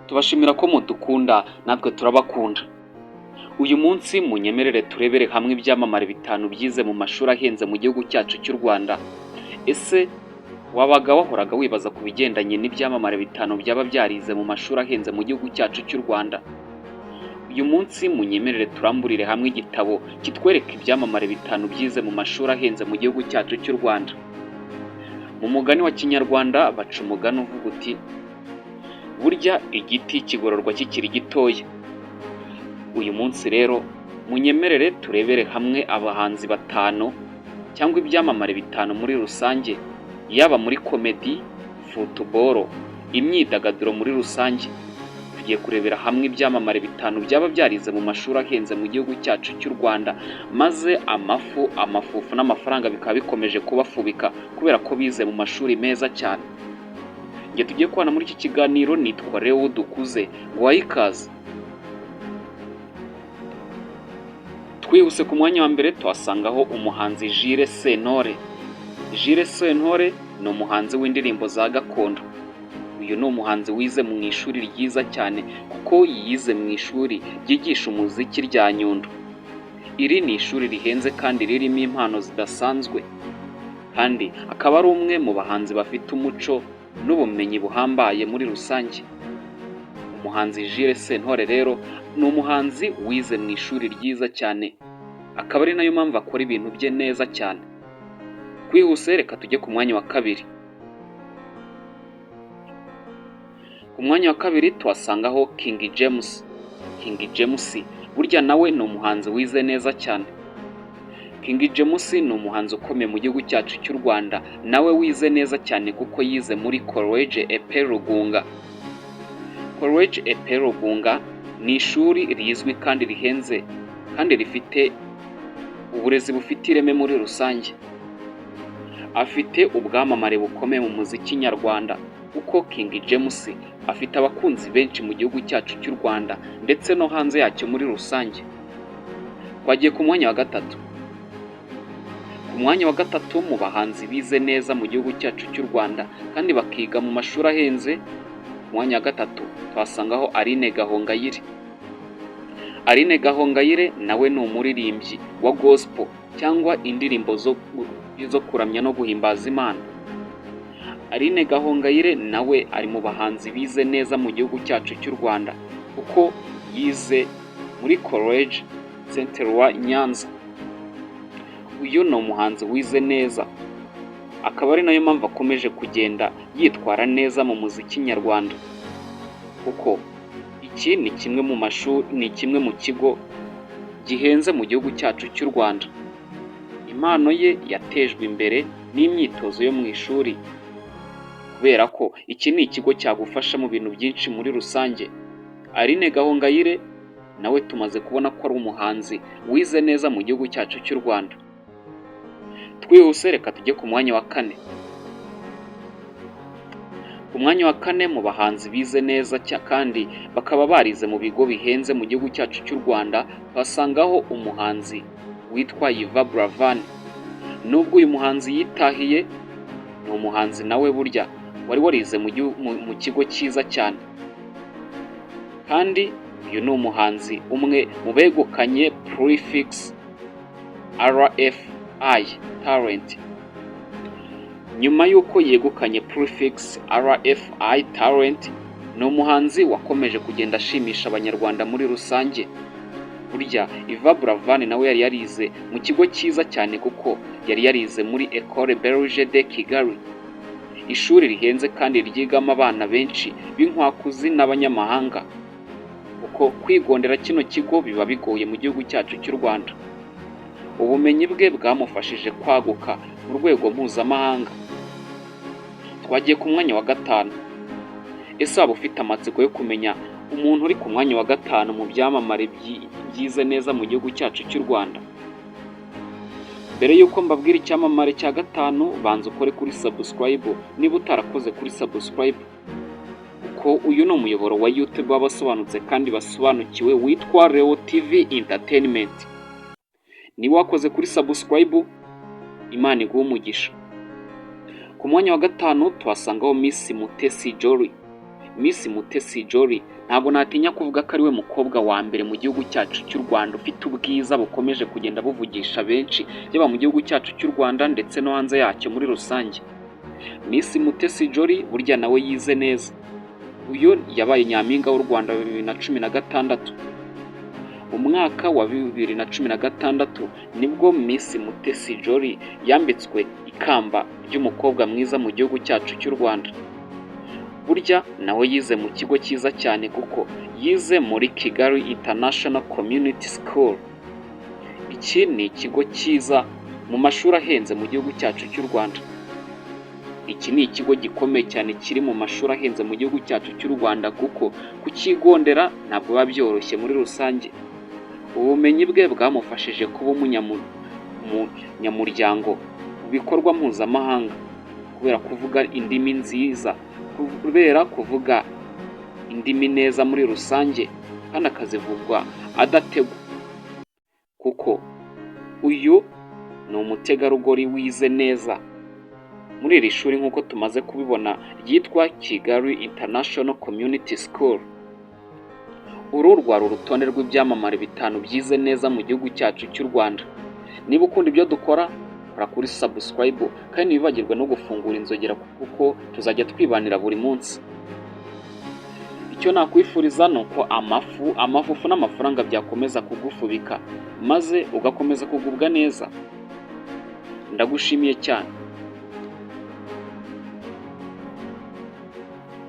tubashimira ko mudukunda natwe turabakunda. Uyu munsi munyemerere turebere hamwe ibyamamare bitanu byize mu mashuri ahenze mu gihugu cyacu cy'u Rwanda. Ese wabaga wahoraga wibaza ku bigendanye n'ibyamamare bitanu byaba byarize mu mashuri ahenze mu gihugu cyacu cy'u Rwanda? Uyu munsi munyemerere turamburire hamwe igitabo kitwereka ibyamamare bitanu byize mu mashuri ahenze mu gihugu cyacu cy'u Rwanda. Mu mugani wa Kinyarwanda baca umugani uvuga uti burya igiti kigororwa kikiri gitoya. Uyu munsi rero munyemerere turebere hamwe abahanzi batanu cyangwa ibyamamare bitanu muri rusange, yaba muri komedi, futuboro, imyidagaduro muri rusange. Tugiye kurebera hamwe ibyamamare bitanu byaba byarize mu mashuri ahenze mu gihugu cyacu cy'u Rwanda, maze amafufu n'amafaranga bikaba bikomeje kubafubika kubera ko bize mu mashuri meza cyane. Nge tugiye kubana muri iki kiganiro nitwa Leo Dukuze, guhaye ikaze. Twihuse ku mwanya wa mbere tuhasangaho umuhanzi Jules Sentore. Jules Sentore ni umuhanzi w'indirimbo za gakondo. Uyu ni umuhanzi wize mu ishuri ryiza cyane kuko yize mu ishuri ryigisha umuziki rya Nyundo. Iri ni ishuri rihenze kandi ririmo impano zidasanzwe, kandi akaba ari umwe mu bahanzi bafite umuco n'ubumenyi buhambaye muri rusange. Umuhanzi Jules Sentore rero ni umuhanzi wize mu ishuri ryiza cyane, akaba ari nayo mpamvu akora ibintu bye neza cyane. Twihuse reka tujye ku mwanya wa kabiri. Ku mwanya wa kabiri tuhasangaho King James. King James burya nawe ni umuhanzi wize neza cyane. King James ni umuhanzi ukomeye mu gihugu cyacu cy'u Rwanda, nawe wize neza cyane kuko yize muri College Epe Rugunga. College Epe Rugunga ni ishuri rizwi kandi rihenze kandi rifite uburezi bufite ireme muri rusange. Afite ubwamamare bukomeye mu muziki nyarwanda kuko King James afite abakunzi benshi mu gihugu cyacu cy'u Rwanda ndetse no hanze yacyo muri rusange. Twagiye ku mwanya wa gatatu. Ku mwanya wa gatatu mu bahanzi bize neza mu gihugu cyacu cy'u Rwanda kandi bakiga mu mashuri ahenze, ku mwanya wa gatatu twasangaho Aline Gahongayire. Aline Gahongayire nawe ni umuririmbyi wa gospel cyangwa indirimbo zo kuramya no guhimbaza Imana. Aline Gahongayire nawe ari mu bahanzi bize neza mu gihugu cyacu cy'u Rwanda kuko yize muri College Centre wa Nyanza. Uyu ni umuhanzi wize neza, akaba ari nayo mpamvu akomeje kugenda yitwara neza mu muziki nyarwanda, kuko iki ni kimwe mu kigo gihenze mu gihugu cyacu cy'u Rwanda. Impano ye yatejwe imbere n'imyitozo yo mu ishuri, kubera ko iki ni ikigo cyagufasha mu bintu byinshi muri rusange. Aline Gahongayire nawe tumaze kubona ko ari umuhanzi wize neza mu gihugu cyacu cy'u Rwanda. Twihuse reka tujye ku mwanya wa kane. Ku mwanya wa kane mu bahanzi bize neza kandi bakaba barize mu bigo bihenze mu gihugu cyacu cy'u Rwanda basangaho umuhanzi witwa Yvan Buravan. Nubwo uyu muhanzi yitahiye, ni umuhanzi nawe burya wari warize mu kigo cyiza cyane, kandi uyu ni umuhanzi umwe mu begukanye Prefix RFI Talent. Nyuma y'uko yegukanye Prefix RFI Talent, ni umuhanzi wakomeje kugenda ashimisha abanyarwanda muri rusange. Burya Yvan Buravan nawe yari yarize mu kigo cyiza cyane kuko yari yarize muri Ecole Belge de Kigali, ishuri rihenze kandi ryigamo abana benshi b'inkwakuzi n'abanyamahanga, kuko kwigondera kino kigo biba bigoye mu gihugu cyacu cy'u Rwanda. Ubumenyi bwe bwamufashije kwaguka mu rwego mpuzamahanga. Twagiye ku mwanya wa gatanu. Ese waba ufite amatsiko yo kumenya umuntu uri ku mwanya wa gatanu mu byamamare byize neza mu gihugu cyacu cy'u Rwanda? Mbere y'uko mbabwira icyamamare cya gatanu, banza ukore kuri subscribe niba utarakoze kuri subscribe, kuko uyu ni umuyoboro wa YouTube w'abasobanutse kandi basobanukiwe witwa Leo TV Entertainment. Niba wakoze kuri subscribe, Imana iguhe umugisha. Ku mwanya wa gatanu tuhasangaho Miss Mutesi Jolly. Miss Mutesi Jolly ntabwo natinya kuvuga ko ari we mukobwa wa mbere mu gihugu cyacu cy'u Rwanda ufite ubwiza bukomeje kugenda buvugisha benshi, yaba mu gihugu cyacu cy'u Rwanda ndetse no hanze yacyo muri rusange. Miss Mutesi Jolly burya nawe yize neza. Uyu yabaye nyampinga w'u Rwanda 2016. Umwaka wa 2016 nibwo Miss Mutesi Jolly yambitswe ikamba ry'umukobwa mwiza mu gihugu cyacu cy'u Rwanda. Burya nawe yize mu kigo cyiza cyane kuko yize muri Kigali International Community School. Iki ni ikigo cyiza mu mashuri ahenze mu gihugu cyacu cy'u Rwanda. Iki ni ikigo gikomeye cyane kiri mu mashuri ahenze mu gihugu cyacu cy'u Rwanda kuko kukigondera ntabwo biba byoroshye muri rusange. Ubumenyi bwe bwamufashije kuba umunyamuryango mu bikorwa mpuzamahanga, kubera kuvuga indimi nziza, kubera kuvuga indimi neza muri rusange kandi akazivugwa adategwa, kuko uyu ni umutegarugori wize neza muri iri shuri nk'uko tumaze kubibona ryitwa Kigali International Community School. Uru rwari urutonde rw'ibyamamare 5 byize neza mu gihugu cyacu cy'u Rwanda. Niba ukunda ibyo dukora, kora kuri subscribe kandi ntibibagirwe no gufungura inzogera kuko tuzajya twibanira buri munsi. Icyo nakwifuriza ni uko amafufu n'amafaranga byakomeza kugufubika maze ugakomeza kugubwa neza. Ndagushimiye cyane.